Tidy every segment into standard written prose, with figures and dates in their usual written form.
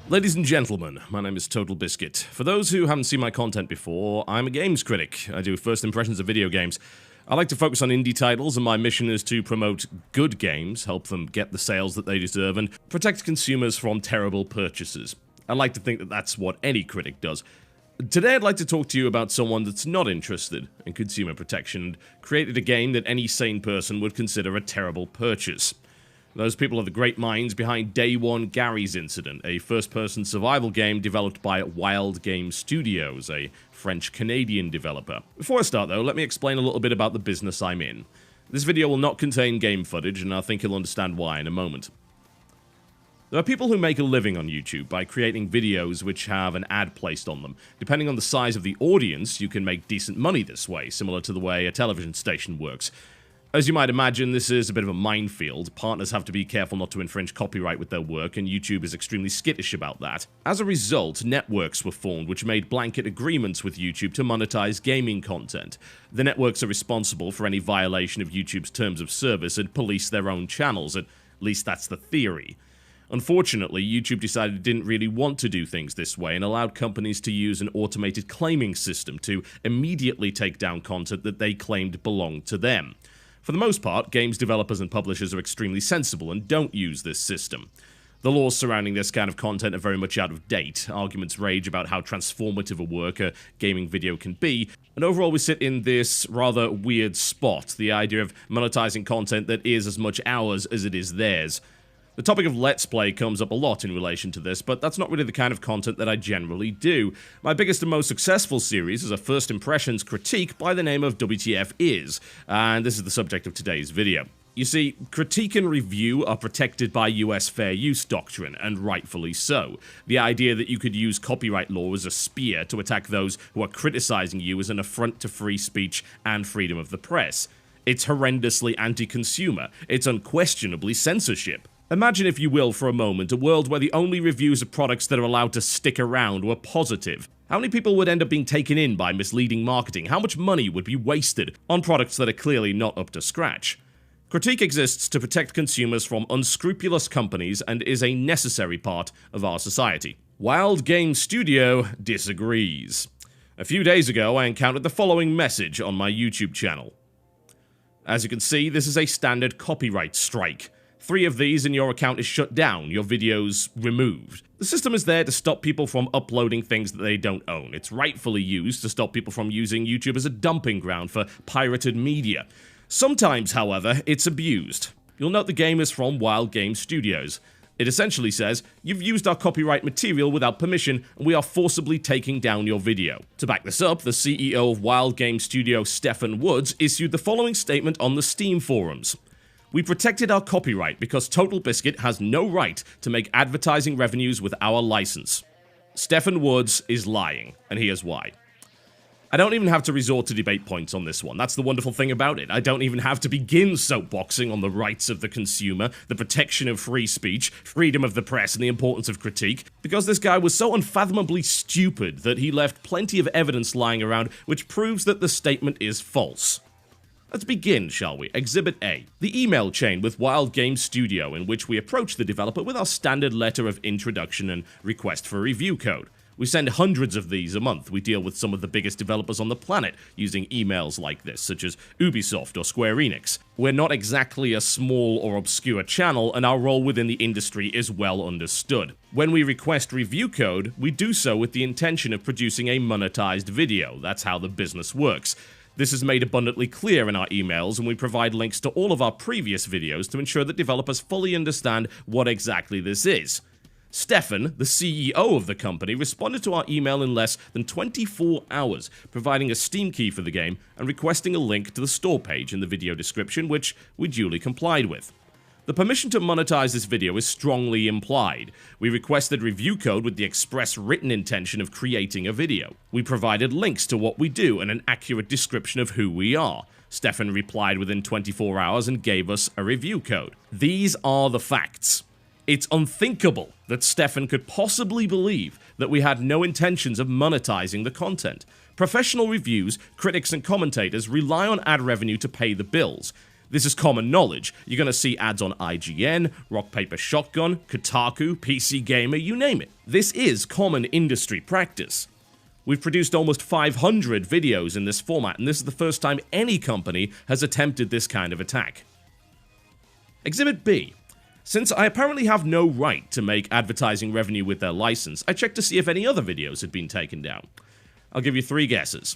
Ladies and gentlemen, my name is Total Biscuit. For those who haven't seen my content before, I'm a games critic. I do first impressions of video games. I like to focus on indie titles, and my mission is to promote good games, help them get the sales that they deserve, and protect consumers from terrible purchases. I like to think that that's what any critic does. Today I'd like to talk to you about someone that's not interested in consumer protection and created a game that any sane person would consider a terrible purchase. Those people are the great minds behind Day One Garry's Incident, a first-person survival game developed by Wild Game Studios, a French-Canadian developer. Before I start though, let me explain a little bit about the business I'm in. This video will not contain game footage, and I think you'll understand why in a moment. There are people who make a living on YouTube by creating videos which have an ad placed on them. Depending on the size of the audience, you can make decent money this way, similar to the way a television station works. As you might imagine, this is a bit of a minefield. Partners have to be careful not to infringe copyright with their work, and YouTube is extremely skittish about that. As a result, networks were formed which made blanket agreements with YouTube to monetize gaming content. The networks are responsible for any violation of YouTube's terms of service and police their own channels, at least that's the theory. Unfortunately, YouTube decided it didn't really want to do things this way and allowed companies to use an automated claiming system to immediately take down content that they claimed belonged to them. For the most part, games developers and publishers are extremely sensible and don't use this system. The laws surrounding this kind of content are very much out of date. Arguments rage about how transformative a work a gaming video can be, and overall we sit in this rather weird spot, the idea of monetizing content that is as much ours as it is theirs. The topic of Let's Play comes up a lot in relation to this, but that's not really the kind of content that I generally do. My biggest and most successful series is a first impressions critique by the name of WTF Is, and this is the subject of today's video. You see, critique and review are protected by US fair use doctrine, and rightfully so. The idea that you could use copyright law as a spear to attack those who are criticizing you is an affront to free speech and freedom of the press. It's horrendously anti-consumer. It's unquestionably censorship. Imagine, if you will, for a moment, a world where the only reviews of products that are allowed to stick around were positive. How many people would end up being taken in by misleading marketing? How much money would be wasted on products that are clearly not up to scratch? Critique exists to protect consumers from unscrupulous companies and is a necessary part of our society. Wild Game Studio disagrees. A few days ago, I encountered the following message on my YouTube channel. As you can see, this is a standard copyright strike. 3 of these and your account is shut down, your videos removed. The system is there to stop people from uploading things that they don't own. It's rightfully used to stop people from using YouTube as a dumping ground for pirated media. Sometimes, however, it's abused. You'll note the game is from Wild Game Studios. It essentially says, you've used our copyright material without permission, and we are forcibly taking down your video. To back this up, the CEO of Wild Game Studio, Stephen Woods, issued the following statement on the Steam forums. We protected our copyright because Total Biscuit has no right to make advertising revenues with our license. Stephen Woods is lying, and here's why. I don't even have to resort to debate points on this one. That's the wonderful thing about it. I don't even have to begin soapboxing on the rights of the consumer, the protection of free speech, freedom of the press, and the importance of critique, because this guy was so unfathomably stupid that he left plenty of evidence lying around which proves that the statement is false. Let's begin, shall we? Exhibit A. The email chain with Wild Game Studio, in which we approach the developer with our standard letter of introduction and request for review code. We send hundreds of these a month. We deal with some of the biggest developers on the planet using emails like this, such as Ubisoft or Square Enix. We're not exactly a small or obscure channel, and our role within the industry is well understood. When we request review code, we do so with the intention of producing a monetized video. That's how the business works. This is made abundantly clear in our emails, and we provide links to all of our previous videos to ensure that developers fully understand what exactly this is. Stefan, the CEO of the company, responded to our email in less than 24 hours, providing a Steam key for the game and requesting a link to the store page in the video description, which we duly complied with. The permission to monetize this video is strongly implied. We requested review code with the express written intention of creating a video. We provided links to what we do and an accurate description of who we are. Stefan replied within 24 hours and gave us a review code. These are the facts. It's unthinkable that Stefan could possibly believe that we had no intentions of monetizing the content. Professional reviews, critics, and commentators rely on ad revenue to pay the bills. This is common knowledge. You're going to see ads on IGN, Rock Paper Shotgun, Kotaku, PC Gamer, you name it. This is common industry practice. We've produced almost 500 videos in this format, and this is the first time any company has attempted this kind of attack. Exhibit B. Since I apparently have no right to make advertising revenue with their license, I checked to see if any other videos had been taken down. I'll give you 3 guesses.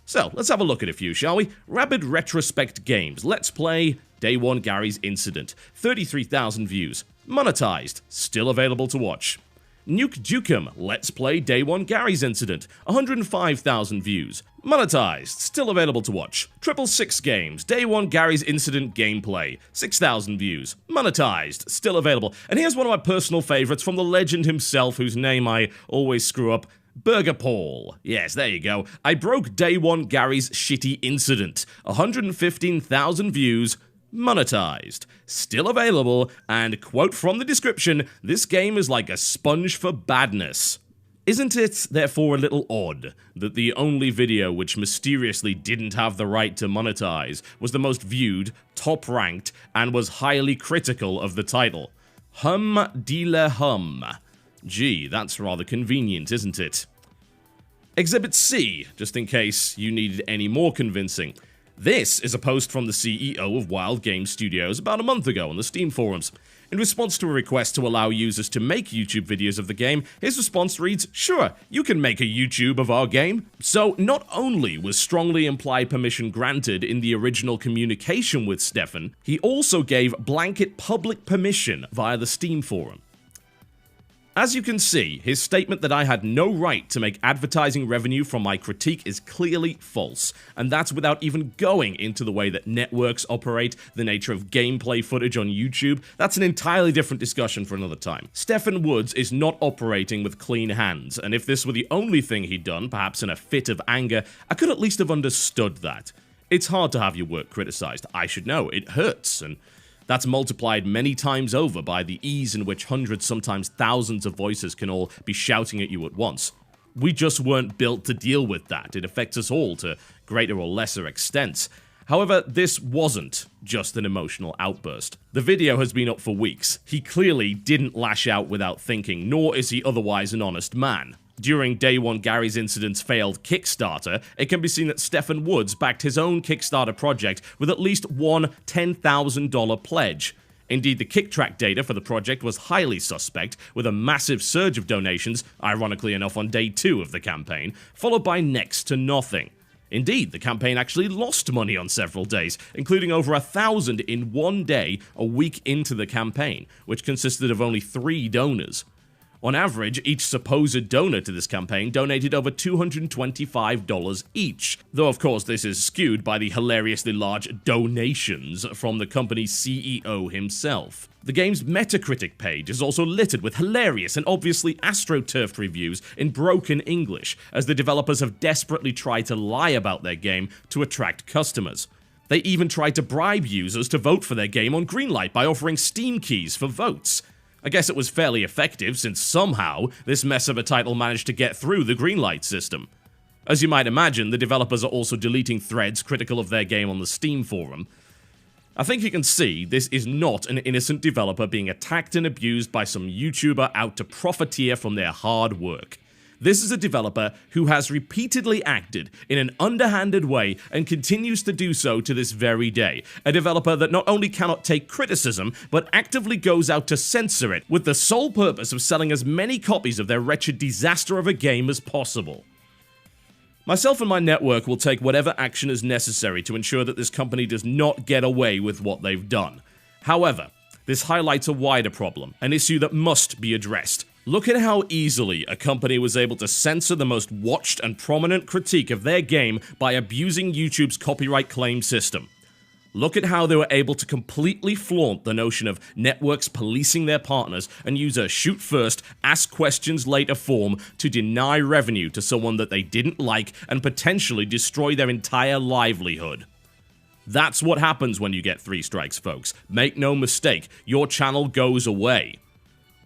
So, let's have a look at a few, shall we? Rabid Retrospect Games. Let's play Day 1 Garry's Incident. 33,000 views. Monetized. Still available to watch. Nuke Dukem. Let's play Day 1 Garry's Incident. 105,000 views. Monetized. Still available to watch. 666 Games. Day 1 Garry's Incident gameplay. 6,000 views. Monetized. Still available. And here's one of my personal favorites from the legend himself, whose name I always screw up. Burger Paul. Yes, there you go. I broke Day 1 Garry's Shitty Incident. 115,000 views. Monetized. Still available, and quote from the description, this game is like a sponge for badness. Isn't it, therefore, a little odd that the only video which mysteriously didn't have the right to monetize was the most viewed, top-ranked, and was highly critical of the title? Hum de la hum. Gee, that's rather convenient, isn't it? Exhibit C, just in case you needed any more convincing. This is a post from the CEO of Wild Game Studios about a month ago on the Steam forums. In response to a request to allow users to make YouTube videos of the game, his response reads, "Sure, you can make a YouTube of our game." So not only was strongly implied permission granted in the original communication with Stefan, he also gave blanket public permission via the Steam forum. As you can see, his statement that I had no right to make advertising revenue from my critique is clearly false, and that's without even going into the way that networks operate, the nature of gameplay footage on YouTube. That's an entirely different discussion for another time. Stefan Woods is not operating with clean hands, and if this were the only thing he'd done, perhaps in a fit of anger, I could at least have understood that. It's hard to have your work criticized. I should know. It hurts, and that's multiplied many times over by the ease in which hundreds, sometimes thousands of voices can all be shouting at you at once. We just weren't built to deal with that. It affects us all to greater or lesser extents. However, this wasn't just an emotional outburst. The video has been up for weeks. He clearly didn't lash out without thinking, nor is he otherwise an honest man. During Day 1 Garry's Incident's failed Kickstarter, it can be seen that Stefan Woods backed his own Kickstarter project with at least one $10,000 pledge. Indeed, the kick-track data for the project was highly suspect, with a massive surge of donations, ironically enough on Day 2 of the campaign, followed by next to nothing. Indeed, the campaign actually lost money on several days, including over 1,000 in one day a week into the campaign, which consisted of only 3 donors. On average, each supposed donor to this campaign donated over $225 each, though of course this is skewed by the hilariously large donations from the company's CEO himself. The game's Metacritic page is also littered with hilarious and obviously astroturfed reviews in broken English, as the developers have desperately tried to lie about their game to attract customers. They even tried to bribe users to vote for their game on Greenlight by offering Steam keys for votes. I guess it was fairly effective, since somehow this mess of a title managed to get through the Greenlight system. As you might imagine, the developers are also deleting threads critical of their game on the Steam forum. I think you can see this is not an innocent developer being attacked and abused by some YouTuber out to profiteer from their hard work. This is a developer who has repeatedly acted in an underhanded way and continues to do so to this very day. A developer that not only cannot take criticism, but actively goes out to censor it, with the sole purpose of selling as many copies of their wretched disaster of a game as possible. Myself and my network will take whatever action is necessary to ensure that this company does not get away with what they've done. However, this highlights a wider problem, an issue that must be addressed. Look at how easily a company was able to censor the most watched and prominent critique of their game by abusing YouTube's copyright claim system. Look at how they were able to completely flaunt the notion of networks policing their partners and use a shoot first, ask questions later form to deny revenue to someone that they didn't like and potentially destroy their entire livelihood. That's what happens when you get 3 strikes, folks. Make no mistake, your channel goes away.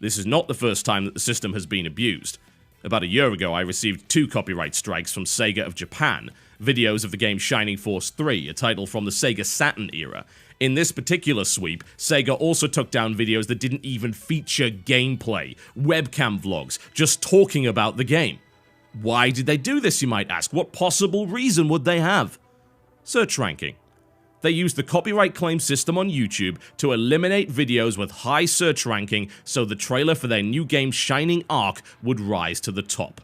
This is not the first time that the system has been abused. About a year ago, I received 2 copyright strikes from Sega of Japan, videos of the game Shining Force 3, a title from the Sega Saturn era. In this particular sweep, Sega also took down videos that didn't even feature gameplay, webcam vlogs, just talking about the game. Why did they do this, you might ask? What possible reason would they have? Search ranking. They used the copyright claim system on YouTube to eliminate videos with high search ranking so the trailer for their new game Shining Arc would rise to the top.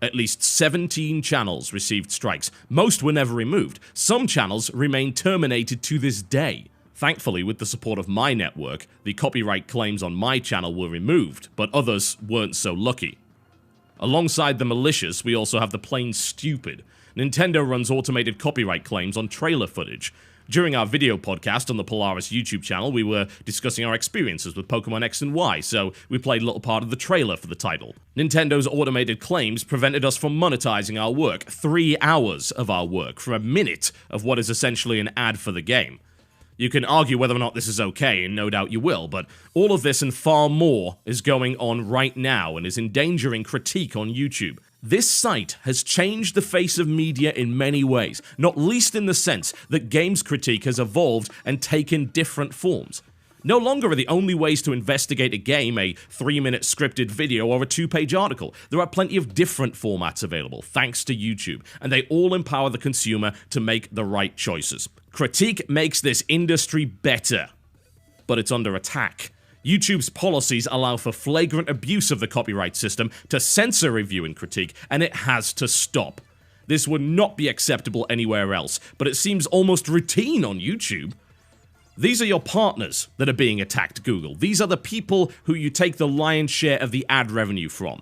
At least 17 channels received strikes. Most were never removed. Some channels remain terminated to this day. Thankfully, with the support of my network, the copyright claims on my channel were removed, but others weren't so lucky. Alongside the malicious, we also have the plain stupid. Nintendo runs automated copyright claims on trailer footage. During our video podcast on the Polaris YouTube channel, we were discussing our experiences with Pokemon X and Y, so we played a little part of the trailer for the title. Nintendo's automated claims prevented us from monetizing our work, 3 hours of our work, for a minute of what is essentially an ad for the game. You can argue whether or not this is okay, and no doubt you will, but all of this and far more is going on right now and is endangering critique on YouTube. This site has changed the face of media in many ways, not least in the sense that games critique has evolved and taken different forms. No longer are the only ways to investigate a game a 3-minute scripted video or a 2-page article. There are plenty of different formats available, thanks to YouTube, and they all empower the consumer to make the right choices. Critique makes this industry better, but it's under attack. YouTube's policies allow for flagrant abuse of the copyright system to censor review and critique, and it has to stop. This would not be acceptable anywhere else, but it seems almost routine on YouTube. These are your partners that are being attacked, Google. These are the people who you take the lion's share of the ad revenue from.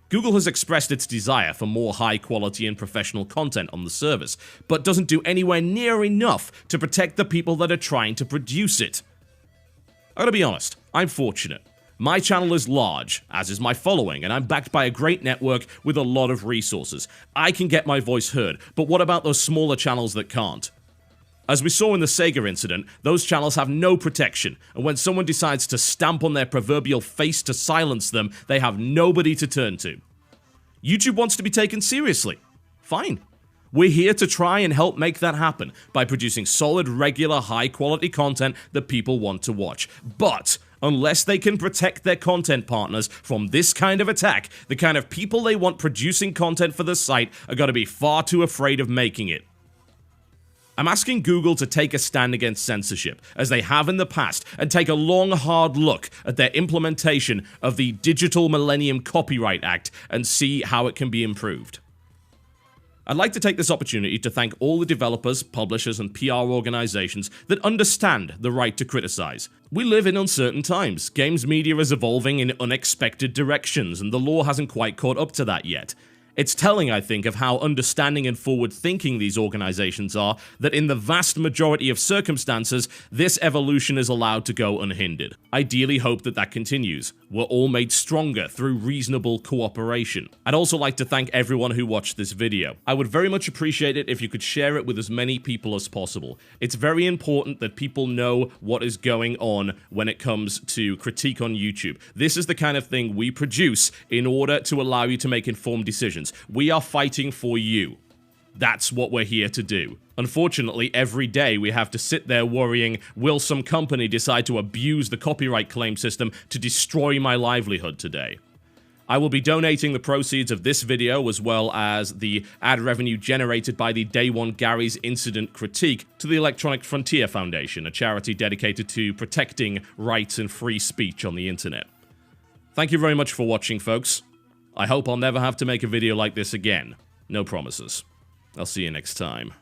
Google has expressed its desire for more high-quality and professional content on the service, but doesn't do anywhere near enough to protect the people that are trying to produce it. I gotta be honest, I'm fortunate. My channel is large, as is my following, and I'm backed by a great network with a lot of resources. I can get my voice heard, but what about those smaller channels that can't? As we saw in the Sega incident, those channels have no protection, and when someone decides to stamp on their proverbial face to silence them, they have nobody to turn to. YouTube wants to be taken seriously. Fine. We're here to try and help make that happen by producing solid, regular, high-quality content that people want to watch. But unless they can protect their content partners from this kind of attack, the kind of people they want producing content for the site are going to be far too afraid of making it. I'm asking Google to take a stand against censorship, as they have in the past, and take a long, hard look at their implementation of the Digital Millennium Copyright Act and see how it can be improved. I'd like to take this opportunity to thank all the developers, publishers, and PR organizations that understand the right to criticize. We live in uncertain times. Games media is evolving in unexpected directions, and the law hasn't quite caught up to that yet. It's telling, I think, of how understanding and forward-thinking these organizations are, that in the vast majority of circumstances, this evolution is allowed to go unhindered. Ideally hope that that continues. We're all made stronger through reasonable cooperation. I'd also like to thank everyone who watched this video. I would very much appreciate it if you could share it with as many people as possible. It's very important that people know what is going on when it comes to critique on YouTube. This is the kind of thing we produce in order to allow you to make informed decisions. We are fighting for you. That's what we're here to do. Unfortunately, every day we have to sit there worrying, will some company decide to abuse the copyright claim system to destroy my livelihood today? I will be donating the proceeds of this video, as well as the ad revenue generated by the Day One Garry's incident critique, to the Electronic Frontier Foundation, a charity dedicated to protecting rights and free speech on the internet. Thank you very much for watching, folks. I hope I'll never have to make a video like this again. No promises. I'll see you next time.